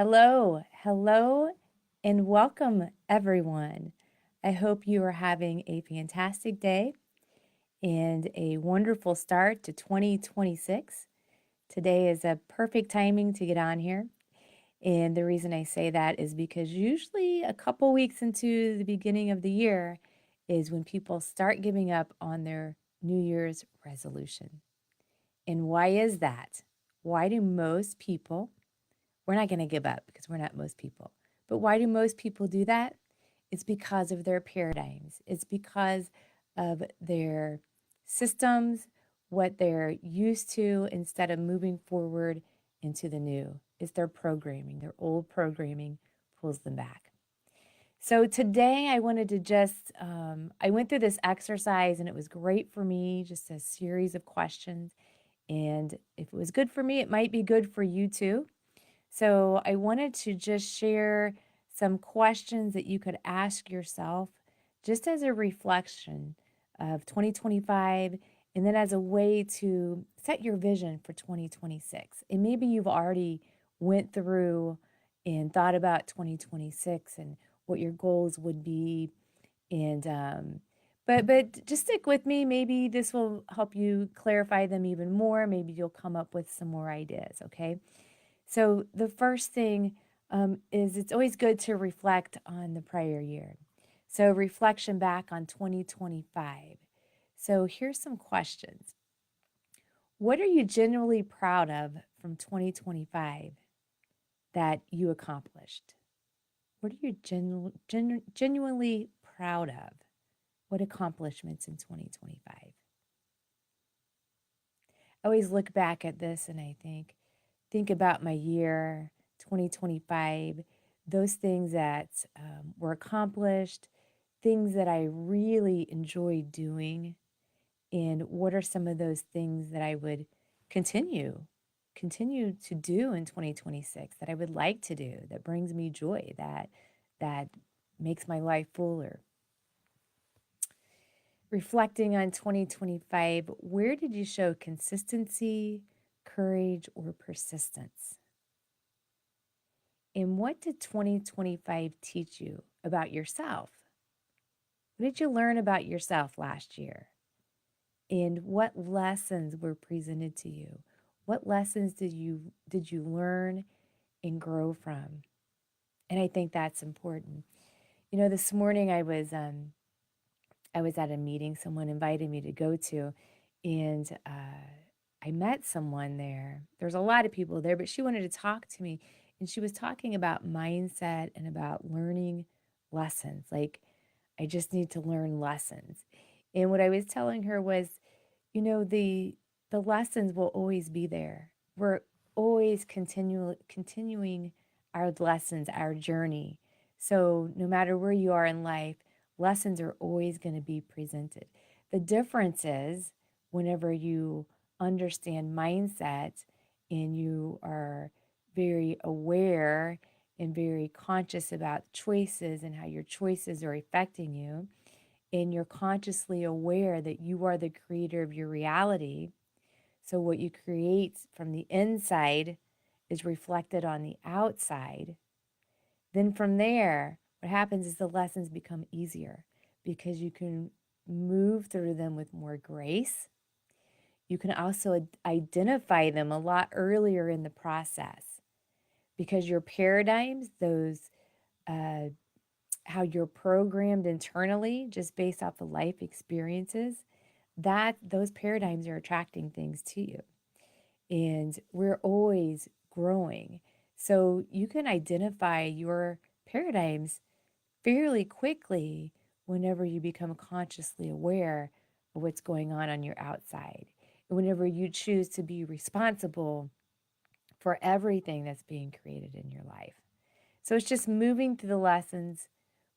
Hello, and welcome everyone. I hope you are having a fantastic day and a wonderful start to 2026. Today is a perfect timing to get on here. And the reason I say that is because usually a couple weeks into the beginning of the year is when people start giving up on their New Year's resolution. And why is that? Why do most people we're not going to give up because we're not most people. But why do most people do that? It's because of their paradigms. It's because of their systems, what they're used to, instead of moving forward into the new. It's their programming. Their old programming pulls them back. So today I wanted to I went through this exercise and it was great for me, just a series of questions. And if it was good for me, it might be good for you too. So I wanted to just share some questions that you could ask yourself just as a reflection of 2025 and then as a way to set your vision for 2026. And maybe you've already went through and thought about 2026 and what your goals would be and but just stick with me. Maybe this will help you clarify them even more. Maybe you'll come up with some more ideas, okay? So the first thing is it's always good to reflect on the prior year. So reflection back on 2025. So here's some questions. What are you genuinely proud of from 2025 that you accomplished? What are you genuinely proud of? What accomplishments in 2025? I always look back at this and I think about my year 2025, those things that were accomplished, things that I really enjoyed doing, and what are some of those things that I would continue to do in 2026 that I would like to do that brings me joy, that makes my life fuller. Reflecting on 2025, where did you show consistency, courage, or persistence? And what did 2025 teach you about yourself? What did you learn about yourself last year? And what lessons were presented to you? What lessons did you learn and grow from? And I think that's important. You know, this morning I was at a meeting someone invited me to go to, and I met someone there. There's a lot of people there, but she wanted to talk to me, and she was talking about mindset and about learning lessons. Like, I just need to learn lessons. And what I was telling her was, the lessons will always be there. We're always continuing our lessons, our journey. So no matter where you are in life, lessons are always going to be presented. The difference is whenever you understand mindset and you are very aware and very conscious about choices and how your choices are affecting you, and you're consciously aware that you are the creator of your reality. So what you create from the inside is reflected on the outside. Then from there, what happens is the lessons become easier because you can move through them with more grace. You can also identify them a lot earlier in the process because your paradigms, those how you're programmed internally just based off the life experiences, that those paradigms are attracting things to you. And we're always growing. So you can identify your paradigms fairly quickly whenever you become consciously aware of what's going on your outside. And whenever you choose to be responsible for everything that's being created in your life. So it's just moving through the lessons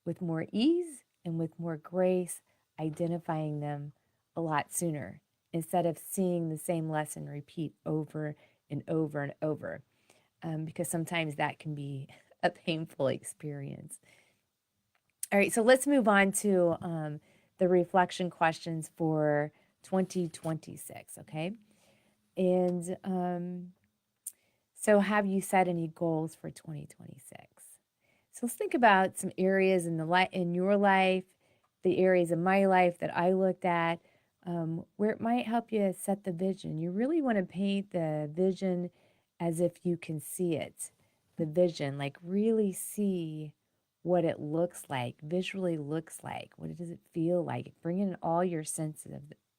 with more ease and with more grace, identifying them a lot sooner instead of seeing the same lesson repeat over and over and over, because sometimes that can be a painful experience. All right, so let's move on to the reflection questions for 2026, okay? And So, have you set any goals for 2026? So, let's think about some areas in in your life, the areas of my life that I looked at, where it might help you set the vision. You really want to paint the vision as if you can see it. The vision, like really see what it looks like, visually looks like. What does it feel like? Bring in all your senses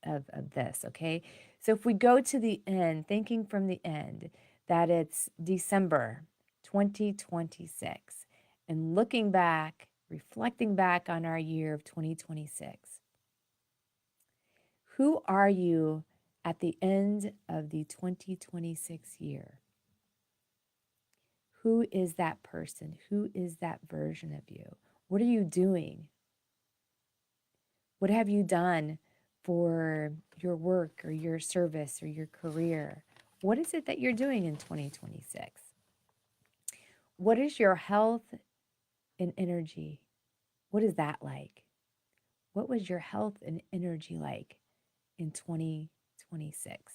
of this, okay? So if we go to the end, thinking from the end, that it's December 2026, and looking back, reflecting back on our year of 2026, who are you at the end of the 2026 year? Who is that person? Who is that version of you? What are you doing? What have you done for your work or your service or your career? What is it that you're doing in 2026? What is your health and energy? What is that like? What was your health and energy like in 2026?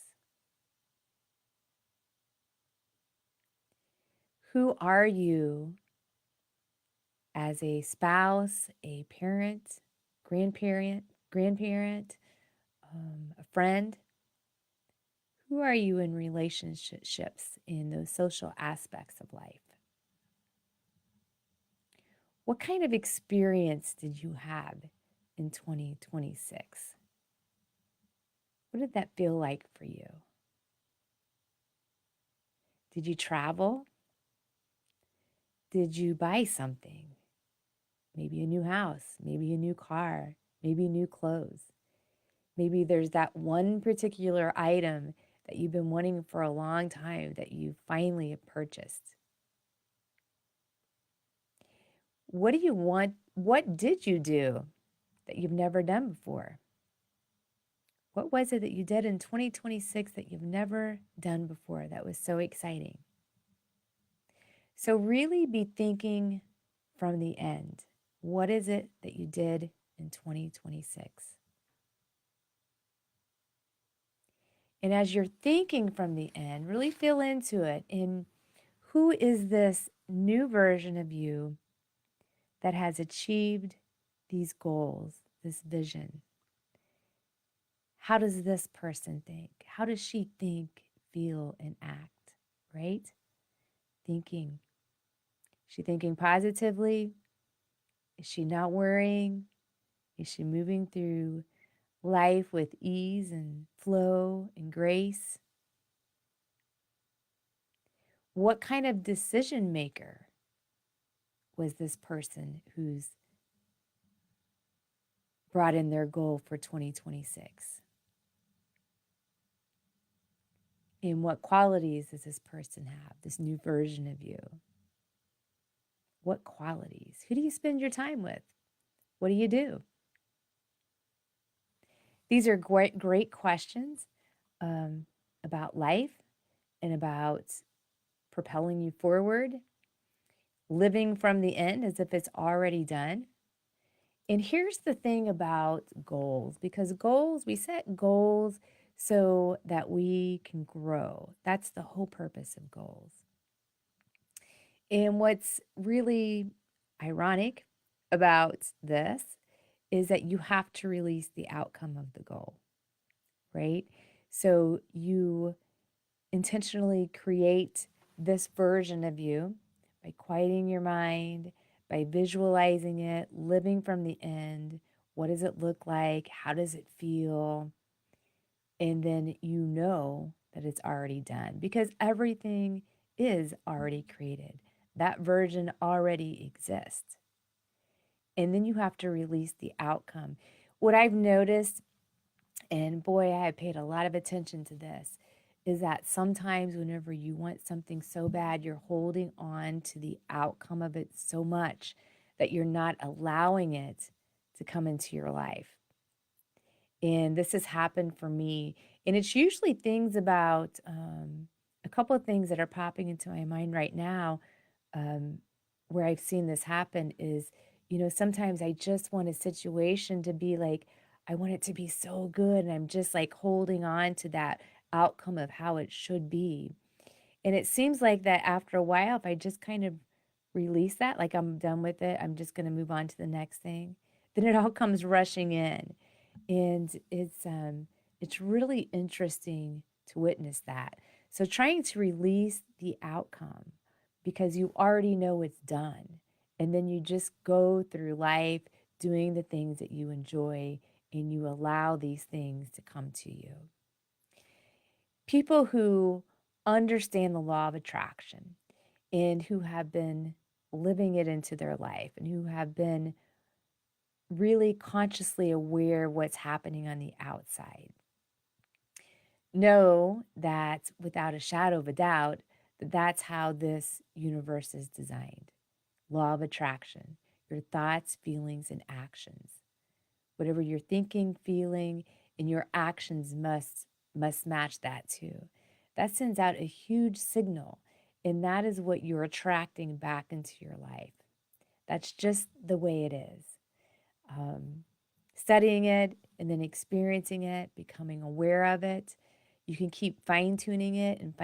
Who are you as a spouse, a parent, grandparent, a friend? Who are you in relationships in those social aspects of life? What kind of experience did you have in 2026? What did that feel like for you? Did you travel? Did you buy something? Maybe a new house, maybe a new car, maybe new clothes. Maybe there's that one particular item that you've been wanting for a long time that you finally have purchased. What do you want? What did you do that you've never done before? What was it that you did in 2026 that you've never done before that was so exciting? So, really be thinking from the end. What is it that you did in 2026? And as you're thinking from the end, really feel into it. And who is this new version of you that has achieved these goals, this vision? How does this person think? How does she think, feel, and act? Right? Thinking. Is she thinking positively? Is she not worrying? Is she moving through life with ease and flow and grace? What kind of decision maker was this person who's brought in their goal for 2026? And what qualities does this person have, this new version of you? What qualities? Who do you spend your time with? What do you do? These are great questions about life and about propelling you forward, living from the end as if it's already done. And here's the thing about goals, because goals, we set goals so that we can grow. That's the whole purpose of goals. And what's really ironic about this is that you have to release the outcome of the goal, right? So you intentionally create this version of you by quieting your mind, by visualizing it, living from the end. What does it look like? How does it feel? And then you know that it's already done because everything is already created. That version already exists. And then you have to release the outcome. What I've noticed, and boy, I have paid a lot of attention to this, is that sometimes whenever you want something so bad, you're holding on to the outcome of it so much that you're not allowing it to come into your life. And this has happened for me. And it's usually things about a couple of things that are popping into my mind right now um, where I've seen this happen is, sometimes I just want a situation to be like, I want it to be so good. And I'm just like holding on to that outcome of how it should be. And it seems like that after a while, if I just kind of release that, like I'm done with it, I'm just going to move on to the next thing, then it all comes rushing in. And it's really interesting to witness that. So trying to release the outcome because you already know it's done. And then you just go through life doing the things that you enjoy and you allow these things to come to you. People who understand the law of attraction and who have been living it into their life and who have been really consciously aware of what's happening on the outside know that without a shadow of a doubt that that's how this universe is designed. Law of attraction, your thoughts, feelings, and actions. Whatever you're thinking, feeling, and your actions must match that too. That sends out a huge signal, and that is what you're attracting back into your life. That's just the way it is. Studying it and then experiencing it, becoming aware of it, you can keep fine tuning it and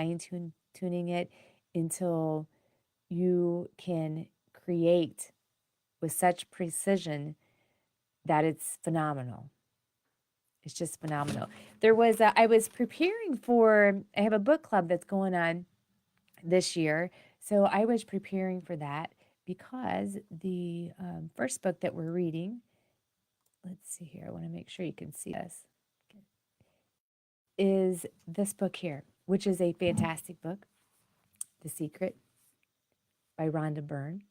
tuning it until you can create with such precision that it's phenomenal. It's just phenomenal. I was preparing for, I have a book club that's going on this year. So I was preparing for that because the first book that we're reading, let's see here, I want to make sure you can see this, is this book here, which is a fantastic book, The Secret by Rhonda Byrne.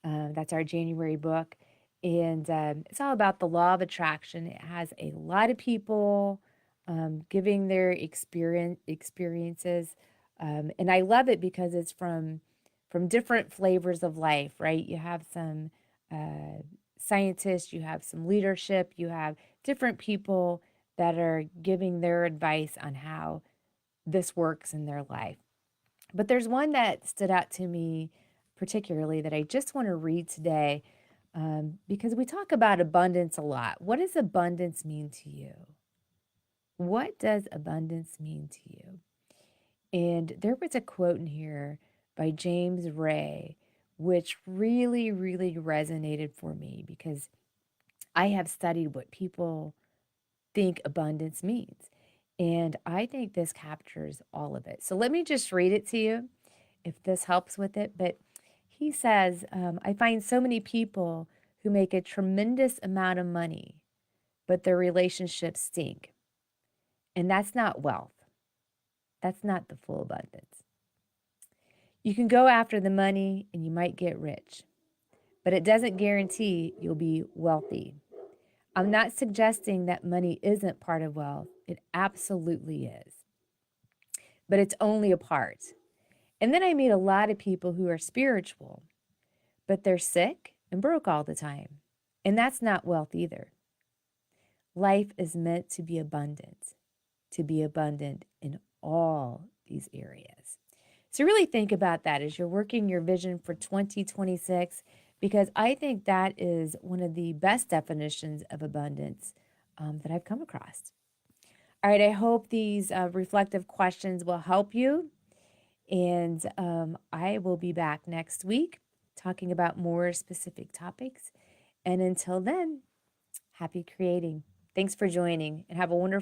That's our January book. And it's all about the law of attraction. It has a lot of people giving their experiences. And I love it because it's from different flavors of life, right? You have some scientists, you have some leadership, you have different people that are giving their advice on how this works in their life. But there's one that stood out to me particularly that I just want to read today because we talk about abundance a lot. What does abundance mean to you? What does abundance mean to you? And there was a quote in here by James Ray, which really, really resonated for me because I have studied what people think abundance means. And I think this captures all of it. So let me just read it to you if this helps with it. But he says, I find so many people who make a tremendous amount of money, but their relationships stink. And that's not wealth. That's not the full abundance. You can go after the money and you might get rich, but it doesn't guarantee you'll be wealthy. I'm not suggesting that money isn't part of wealth. It absolutely is. But it's only a part. And then I meet a lot of people who are spiritual, but they're sick and broke all the time. And that's not wealth either. Life is meant to be abundant in all these areas. So really think about that as you're working your vision for 2026, because I think that is one of the best definitions of abundance that I've come across. All right, I hope these reflective questions will help you. And I will be back next week talking about more specific topics. And until then, happy creating. Thanks for joining and have a wonderful